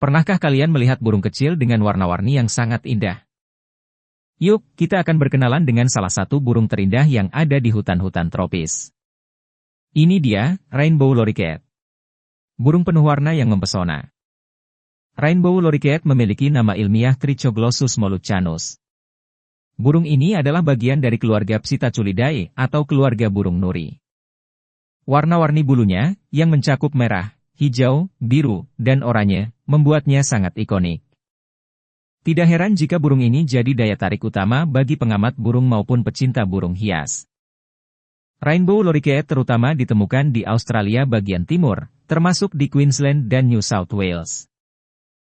Pernahkah kalian melihat burung kecil dengan warna-warni yang sangat indah? Yuk, kita akan berkenalan dengan salah satu burung terindah yang ada di hutan-hutan tropis. Ini dia, Rainbow Loriket. Burung penuh warna yang mempesona. Rainbow Loriket memiliki nama ilmiah Trichoglossus moluccanus. Burung ini adalah bagian dari keluarga Psittaculidae atau keluarga burung nuri. Warna-warni bulunya, yang mencakup merah, hijau, biru, dan oranye, membuatnya sangat ikonik. Tidak heran jika burung ini jadi daya tarik utama bagi pengamat burung maupun pecinta burung hias. Rainbow Loriket terutama ditemukan di Australia bagian timur, termasuk di Queensland dan New South Wales.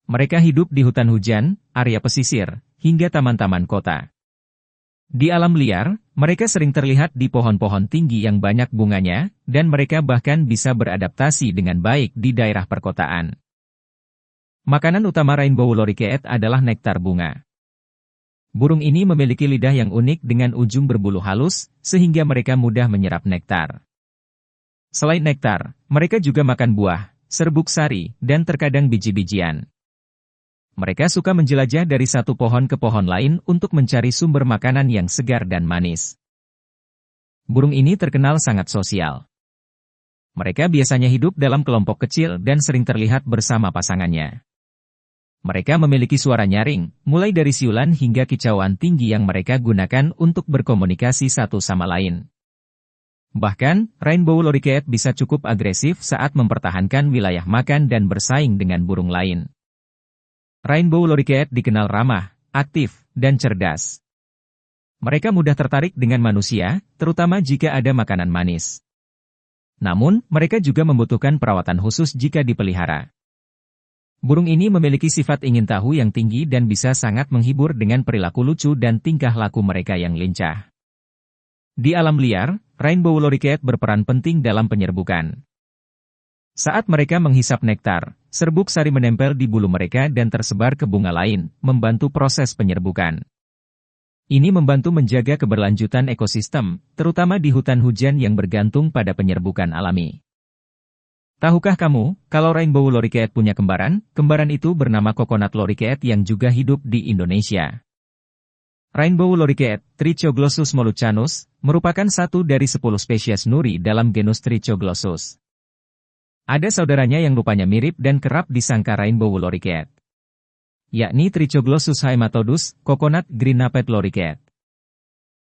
Mereka hidup di hutan hujan, area pesisir, hingga taman-taman kota. Di alam liar, mereka sering terlihat di pohon-pohon tinggi yang banyak bunganya, dan mereka bahkan bisa beradaptasi dengan baik di daerah perkotaan. Makanan utama Rainbow Loriket adalah nektar bunga. Burung ini memiliki lidah yang unik dengan ujung berbulu halus, sehingga mereka mudah menyerap nektar. Selain nektar, mereka juga makan buah, serbuk sari, dan terkadang biji-bijian. Mereka suka menjelajah dari satu pohon ke pohon lain untuk mencari sumber makanan yang segar dan manis. Burung ini terkenal sangat sosial. Mereka biasanya hidup dalam kelompok kecil dan sering terlihat bersama pasangannya. Mereka memiliki suara nyaring, mulai dari siulan hingga kicauan tinggi yang mereka gunakan untuk berkomunikasi satu sama lain. Bahkan, Rainbow Loriket bisa cukup agresif saat mempertahankan wilayah makan dan bersaing dengan burung lain. Rainbow Loriket dikenal ramah, aktif, dan cerdas. Mereka mudah tertarik dengan manusia, terutama jika ada makanan manis. Namun, mereka juga membutuhkan perawatan khusus jika dipelihara. Burung ini memiliki sifat ingin tahu yang tinggi dan bisa sangat menghibur dengan perilaku lucu dan tingkah laku mereka yang lincah. Di alam liar, Rainbow Loriket berperan penting dalam penyerbukan. Saat mereka menghisap nektar, serbuk sari menempel di bulu mereka dan tersebar ke bunga lain, membantu proses penyerbukan. Ini membantu menjaga keberlanjutan ekosistem, terutama di hutan hujan yang bergantung pada penyerbukan alami. Tahukah kamu, kalau Rainbow Loriket punya kembaran, kembaran itu bernama Coconut Loriket yang juga hidup di Indonesia. Rainbow Loriket, Trichoglossus moluccanus, merupakan satu dari 10 spesies nuri dalam genus Trichoglossus. Ada saudaranya yang rupanya mirip dan kerap disangka Rainbow Loriket, yakni Trichoglossus haematodus, Coconut Green-naped Loriket.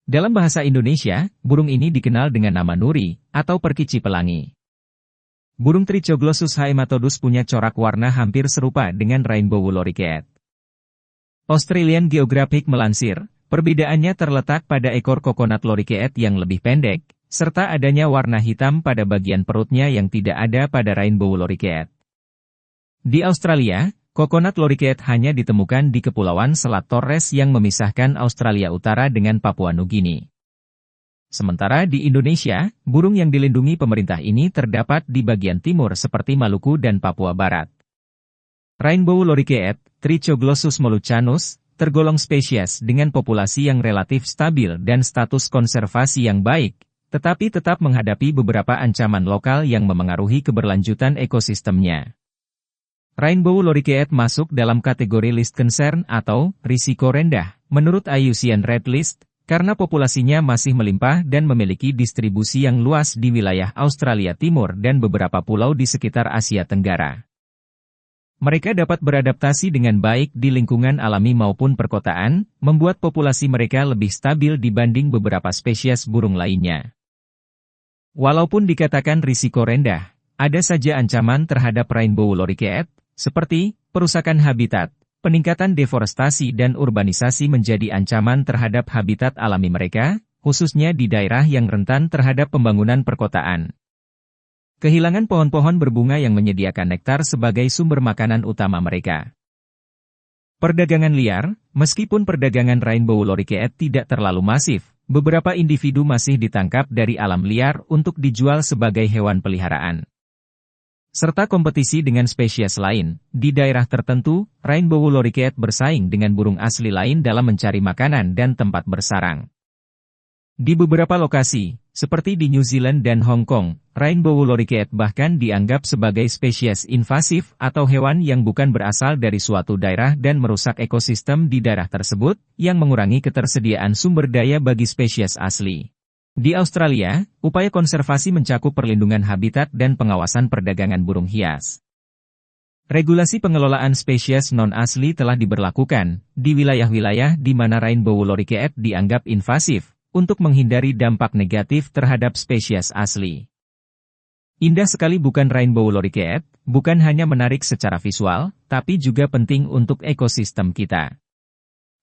Dalam bahasa Indonesia, burung ini dikenal dengan nama nuri, atau perkici pelangi. Burung Trichoglossus haematodus punya corak warna hampir serupa dengan Rainbow Loriket. Australian Geographic melansir, perbedaannya terletak pada ekor Coconut Loriket yang lebih pendek, serta adanya warna hitam pada bagian perutnya yang tidak ada pada Rainbow Loriket. Di Australia, Coconut Loriket hanya ditemukan di Kepulauan Selat Torres yang memisahkan Australia Utara dengan Papua Nugini. Sementara di Indonesia, burung yang dilindungi pemerintah ini terdapat di bagian timur seperti Maluku dan Papua Barat. Rainbow Loriket, Trichoglossus moluccanus, tergolong spesies dengan populasi yang relatif stabil dan status konservasi yang baik, tetapi tetap menghadapi beberapa ancaman lokal yang memengaruhi keberlanjutan ekosistemnya. Rainbow Loriket masuk dalam kategori List Concern atau risiko rendah, menurut IUCN Red List, karena populasinya masih melimpah dan memiliki distribusi yang luas di wilayah Australia Timur dan beberapa pulau di sekitar Asia Tenggara. Mereka dapat beradaptasi dengan baik di lingkungan alami maupun perkotaan, membuat populasi mereka lebih stabil dibanding beberapa spesies burung lainnya. Walaupun dikatakan risiko rendah, ada saja ancaman terhadap Rainbow Loriket, seperti perusakan habitat. Peningkatan deforestasi dan urbanisasi menjadi ancaman terhadap habitat alami mereka, khususnya di daerah yang rentan terhadap pembangunan perkotaan. Kehilangan pohon-pohon berbunga yang menyediakan nektar sebagai sumber makanan utama mereka. Perdagangan liar. Meskipun perdagangan rainbow lorikeet tidak terlalu masif, beberapa individu masih ditangkap dari alam liar untuk dijual sebagai hewan peliharaan. Serta kompetisi dengan spesies lain. Di daerah tertentu, rainbow lorikeet bersaing dengan burung asli lain dalam mencari makanan dan tempat bersarang. Di beberapa lokasi, seperti di New Zealand dan Hong Kong, rainbow lorikeet bahkan dianggap sebagai spesies invasif atau hewan yang bukan berasal dari suatu daerah dan merusak ekosistem di daerah tersebut, yang mengurangi ketersediaan sumber daya bagi spesies asli. Di Australia, upaya konservasi mencakup perlindungan habitat dan pengawasan perdagangan burung hias. Regulasi pengelolaan spesies non-asli telah diberlakukan di wilayah-wilayah di mana rainbow lorikeet dianggap invasif, untuk menghindari dampak negatif terhadap spesies asli. Indah sekali bukan rainbow lorikeet, bukan hanya menarik secara visual, tapi juga penting untuk ekosistem kita.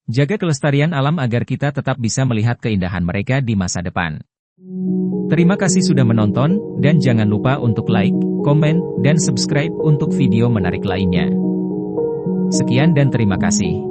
Jaga kelestarian alam agar kita tetap bisa melihat keindahan mereka di masa depan. Terima kasih sudah menonton, dan jangan lupa untuk like, komen, dan subscribe untuk video menarik lainnya. Sekian dan terima kasih.